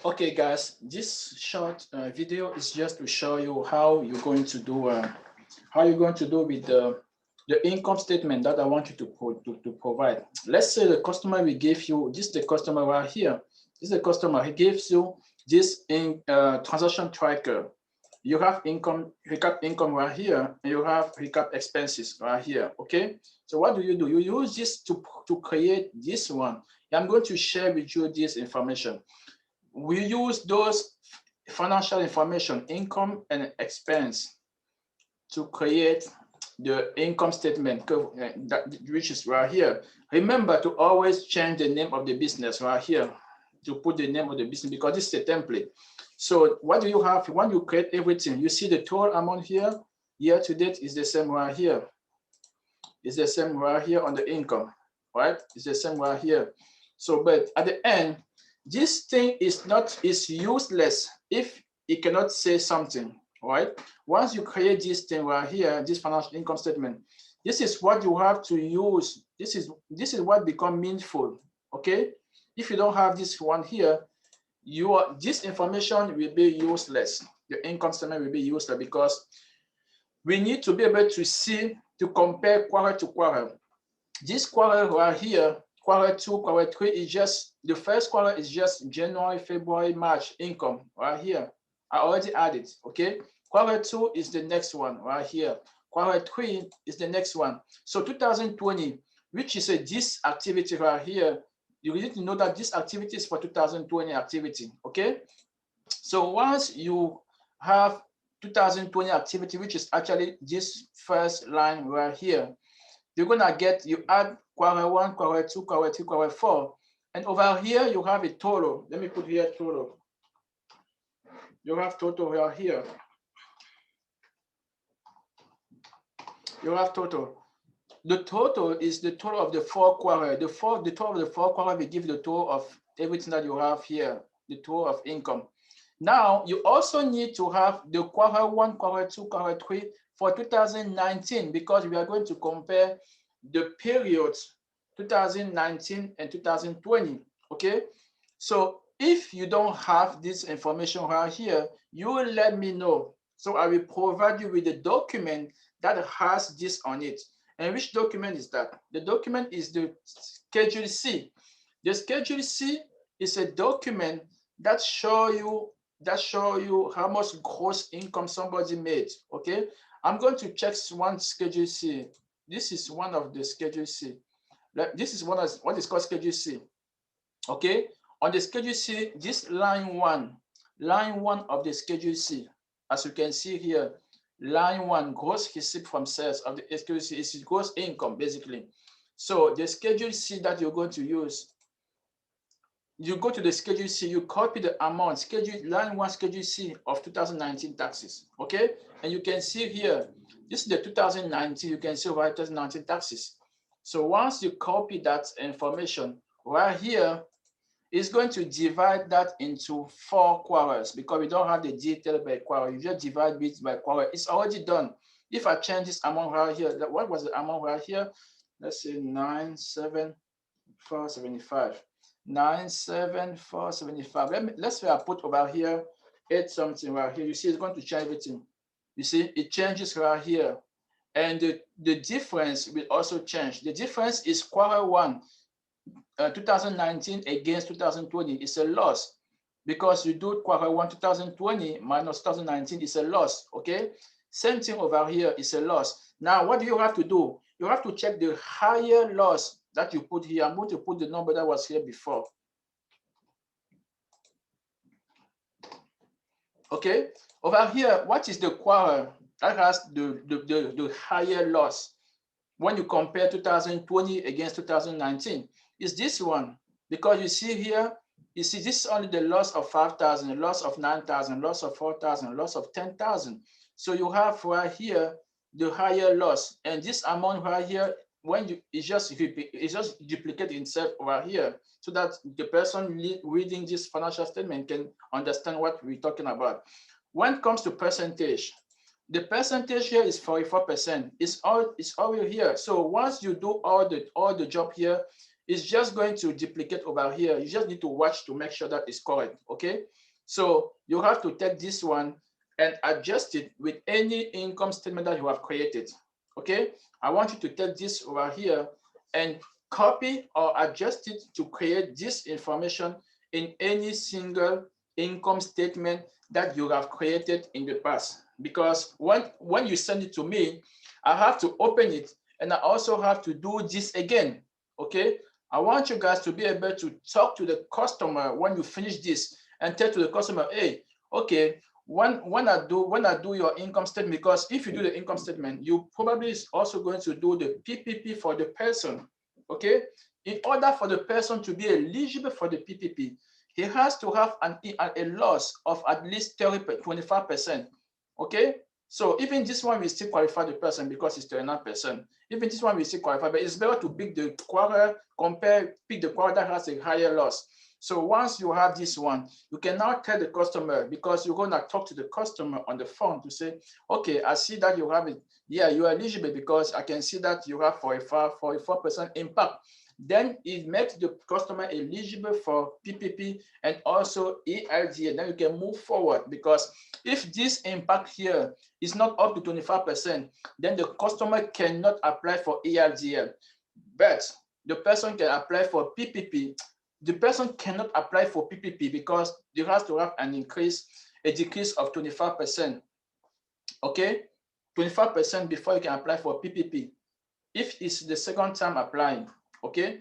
Okay, guys, this short video is just to show you how you're going to do with the income statement that I want you to provide. Let's say the customer will give you this. The customer right here. This is the customer. He gives you this in transaction tracker. You have recap income right here, and you have recap expenses right here. Okay. So what do? You use this to create this one. I'm going to share with you this information. We use those financial information, income and expense, to create the income statement which is right here. Remember to always change the name of the business right here, to put the name of the business, because this is a template. So what do you have when you create everything? You see the total amount here, year to date is the same right here. It's the same right here on the income, right? It's the same right here. So, but at the end, this thing is useless if it cannot say something, right? Once you create this thing right here, this financial income statement, this is what you have to use. This is what become meaningful. Okay, if you don't have this one here, this information will be useless. The income statement will be useless, because we need to be able to see, to compare quarter to quarter. This quarter right here, quarter 2, quarter 3 is just, the first quarter is just January, February, March income right here. I already added, okay? Quarter 2 is the next one right here. Quarter 3 is the next one. So 2020, which is this activity right here, you need to know that this activity is for 2020 activity, okay? So once you have 2020 activity, which is actually this first line right here, you're gonna get, you add quarter 1, quarter 2, quarter 3, quarter 4, and over here you have a total. Let me put here total. You have total right here. You have total. The total is the total of the 4 quarters. The total of the 4 quarters will give you the total of everything that you have here, the total of income. Now you also need to have the quarter 1, quarter 2, quarter 3 for 2019, because we are going to compare the periods 2019 and 2020. Okay, so if you don't have this information right here, you will let me know. So I will provide you with a document that has this on it. And which document is that? The document is the Schedule C. The Schedule C is a document that show you how much gross income somebody made. Okay, I'm going to check one Schedule C. This is one of the Schedule C. This is what is called Schedule C. Okay, on the Schedule C, this line one of the Schedule C, as you can see here, line 1, gross receipt from sales of the Schedule C, is gross income basically. So the Schedule C that you're going to use, you go to the Schedule C, you copy the amount, line 1 Schedule C of 2019 taxes. Okay, and you can see here, this is the 2019, you can see right, 2019 taxes. So once you copy that information right here, it's going to divide that into 4 quarters, because we don't have the detail by quarter. You just divide bits by quarter. It's already done. If I change this amount right here, what was the amount right here? Let's say 97475. 97475. Let's say I put over here 8 something right here. You see, it's going to change everything. You see, it changes right here, and the difference will also change. The difference is quarter 1. 2019 against 2020 is a loss, because you do quarter 1 2020 minus 2019 is a loss. Okay, same thing over here is a loss. Now what do you have to do? You have to check the higher loss that you put here. I'm going to put the number that was here before. Okay, over here, what is the quarter that has the higher loss when you compare 2020 against 2019? Is this one, because you see here, you see this is only the loss of 5,000, loss of 9,000, loss of 4,000, loss of 10,000. So you have right here the higher loss, and this amount right here, when you it's just duplicate itself over here, so that the person reading this financial statement can understand what we're talking about. When it comes to percentage, the percentage here is 44%. It's all here. So once you do all the job here, it's just going to duplicate over here. You just need to watch to make sure that it's correct, okay? So you have to take this one and adjust it with any income statement that you have created, okay? I want you to take this over here and copy or adjust it to create this information in any single income statement that you have created in the past. Because when you send it to me, I have to open it and I also have to do this again, okay? I want you guys to be able to talk to the customer when you finish this and tell to the customer, hey, okay, when I do your income statement, because if you do the income statement, you probably is also going to do the PPP for the person, okay? In order for the person to be eligible for the PPP, he has to have a loss of at least 25%, okay? So even this one will still qualify the person because it's 39%. Even this one will still qualify, but it's better to pick the quarter, pick the quarter that has a higher loss. So once you have this one, you can now tell the customer, because you're going to talk to the customer on the phone to say, okay, I see that you have it. Yeah, you are eligible because I can see that you have 44% impact. Then it makes the customer eligible for PPP and also EIDL. Then you can move forward, because if this impact here is not up to 25%, then the customer cannot apply for EIDL. But the person can apply for PPP. The person cannot apply for PPP because you have to have a decrease of 25%. Okay, 25% before you can apply for PPP. If it's the second time applying, okay,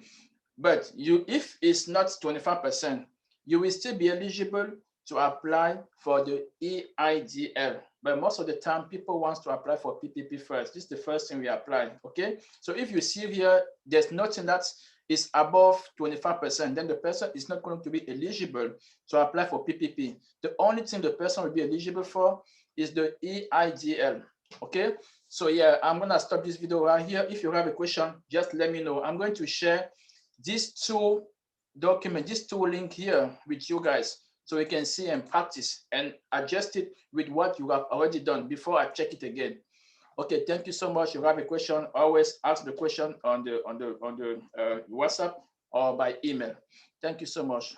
but if it's not 25%, you will still be eligible to apply for the EIDL. But most of the time, people want to apply for PPP first. This is the first thing we apply, okay? So if you see here, there's nothing that is above 25%, then the person is not going to be eligible to apply for PPP. The only thing the person will be eligible for is the EIDL, okay? So yeah, I'm gonna stop this video right here. If you have a question, just let me know. I'm going to share these two documents, these two links here with you guys, so you can see and practice and adjust it with what you have already done before I check it again. Okay, thank you so much. If you have a question, always ask the question on the WhatsApp or by email. Thank you so much.